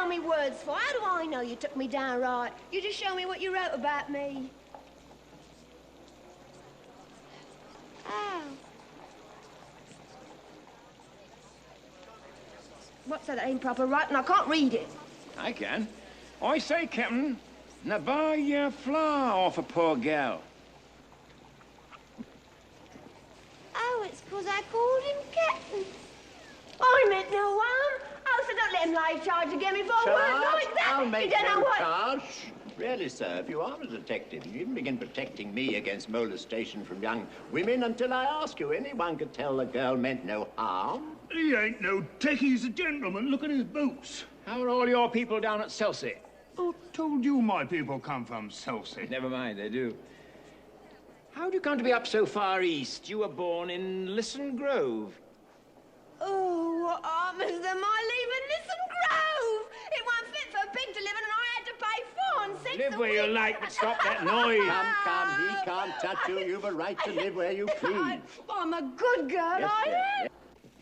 me words for? How do I know you took me down right? You just show me what you wrote about me. Oh. What's that? Ain't proper writing. I can't read it. I can. I say, Captain, now buy your flour off a poor gal. Oh, it's because I called him Captain. I meant no harm. Oh, so don't let him lay charge again me for words like that. I'll make you don't know no what... charge. Really, sir, if you are a detective, you needn't begin protecting me against molestation from young women until I ask you. Anyone could tell the girl meant no harm. He ain't no techie, he's a gentleman. Look at his boots. How are all your people down at Chelsea? Who told you my people come from Chelsea? Never mind, they do. How do you come to be up so far east? You were born in Lisson Grove. Oh, what harm is there my leaving Lisson Grove? It wasn't fit for a pig to live in, and I had to pay 4 and 6 Live a where you week. like, but stop that noise. Come, he can't touch you. You've a right to live where you please. I'm a good girl, Yes, I sir. am.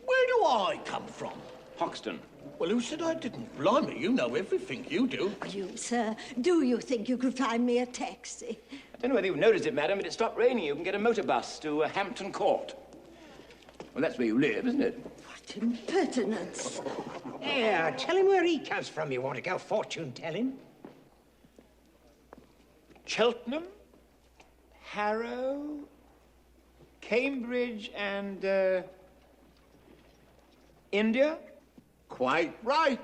Where do I come from? Hoxton. Well, who said I didn't? Blimey, you know everything, you do. You, sir, do you think you could find me a taxi? I don't know whether you've noticed it, madam, but it stopped raining. You can get a motor bus to Hampton Court. Well, that's where you live, isn't it? What impertinence. Yeah, tell him where he comes from. You want to go fortune-telling? Cheltenham, Harrow, Cambridge, and, India? Quite right.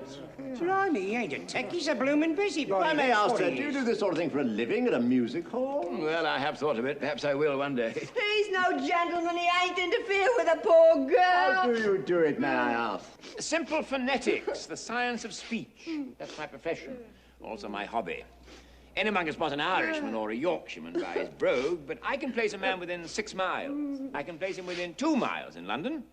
Blimey, he ain't a tech. He's a bloomin' busybody. If I may that's ask, what sir, he do you is. do this sort of thing for a living at a music hall? Well, I have thought of it. Perhaps I will one day. He's no gentleman. He ain't interfere with a poor girl. How do you do it, may I ask? Simple phonetics, the science of speech. That's my profession. Also my hobby. Anyone can spot an Irishman or a Yorkshireman by his brogue, but I can place a man within 6 miles. I can place him within 2 miles in London,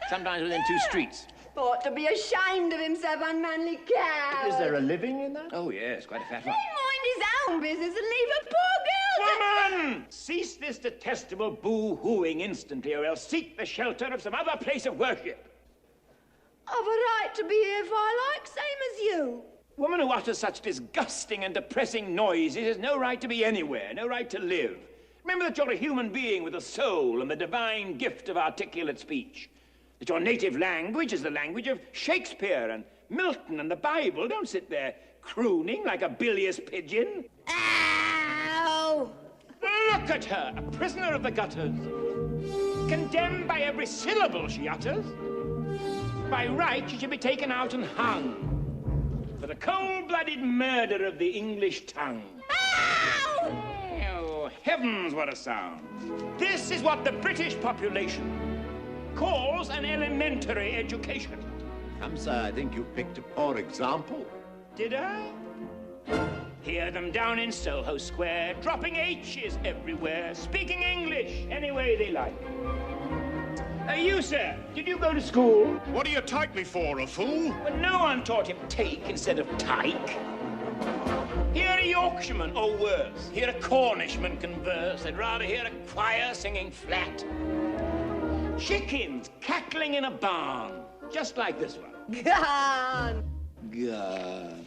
sometimes within 2 streets. Ought to be ashamed of himself, unmanly cow. Is there a living in that? Oh, yes, quite a fat He one. mind his own business and leave a poor girl to... Woman! Cease this detestable boo-hooing instantly, or else seek the shelter of some other place of worship. I've a right to be here if I like, same as you. Woman who utters such disgusting and depressing noises has no right to be anywhere, no right to live. Remember that you're a human being with a soul and the divine gift of articulate speech. That your native language is the language of Shakespeare and Milton and the Bible. Don't sit there crooning like a bilious pigeon. Ow! Look at her, a prisoner of the gutters. Condemned by every syllable she utters. By right, she should be taken out and hung. For the cold-blooded murder of the English tongue. Ow! Oh, heavens, what a sound. This is what the British population calls an elementary education. Come, sir, I think you picked a poor example. Did I? Hear them down in Soho Square, dropping H's everywhere, speaking English any way they like. You, sir, did you go to school? What do you take me for, a fool? Well, no one taught him take instead of tyke. Hear a Yorkshireman, or worse, hear a Cornishman converse. They'd rather hear a choir singing flat. Chickens cackling in a barn, just like this one. Gone. Gone.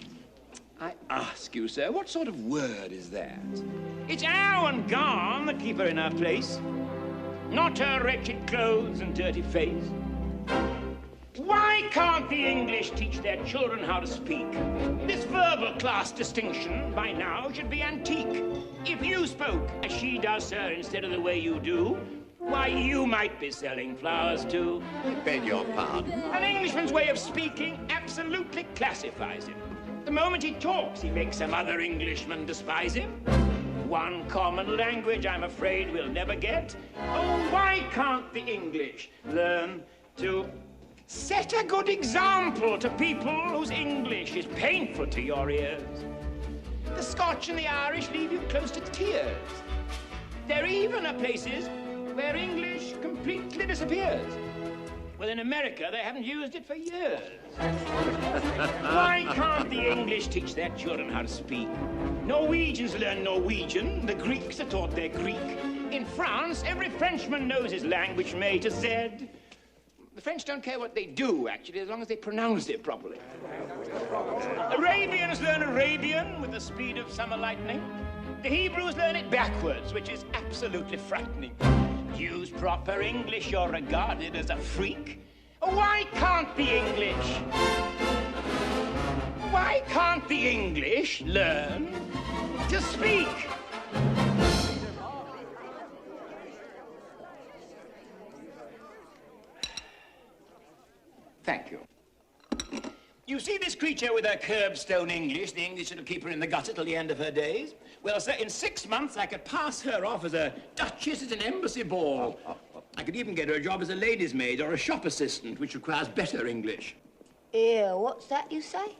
I ask you, sir, what sort of word is that? It's ow and gone that keep her in her place, not her wretched clothes and dirty face. Why can't the English teach their children how to speak? This verbal class distinction, by now, should be antique. If you spoke as she does, sir, instead of the way you do, why, you might be selling flowers, too. I beg your pardon. An Englishman's way of speaking absolutely classifies him. The moment he talks, he makes some other Englishman despise him. One common language, I'm afraid, we'll never get. Oh, why can't the English learn to set a good example to people whose English is painful to your ears? The Scotch and the Irish leave you close to tears. There even are places where English completely disappears. Well, in America, they haven't used it for years. Why can't the English teach their children how to speak? Norwegians learn Norwegian. The Greeks are taught their Greek. In France, every Frenchman knows his language from A to Z. The French don't care what they do, actually, as long as they pronounce it properly. Arabian Egyptians learn Arabian with the speed of summer lightning. The Hebrews learn it backwards, which is absolutely frightening. To use proper English, you're regarded as a freak. Why can't the English learn to speak? Thank you. You see this creature with her curbstone English, the English that'll keep her in the gutter till the end of her days? Well, sir, in 6 months I could pass her off as a duchess at an embassy ball. I could even get her a job as a lady's maid or a shop assistant, which requires better English. Ew, what's that you say?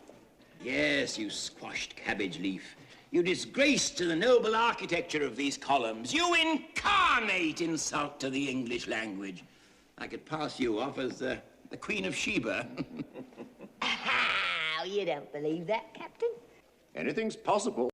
Yes, you squashed cabbage leaf. You disgrace to the noble architecture of these columns. You incarnate insult to the English language. I could pass you off as the Queen of Sheba. Oh, you don't believe that, Captain? Anything's possible.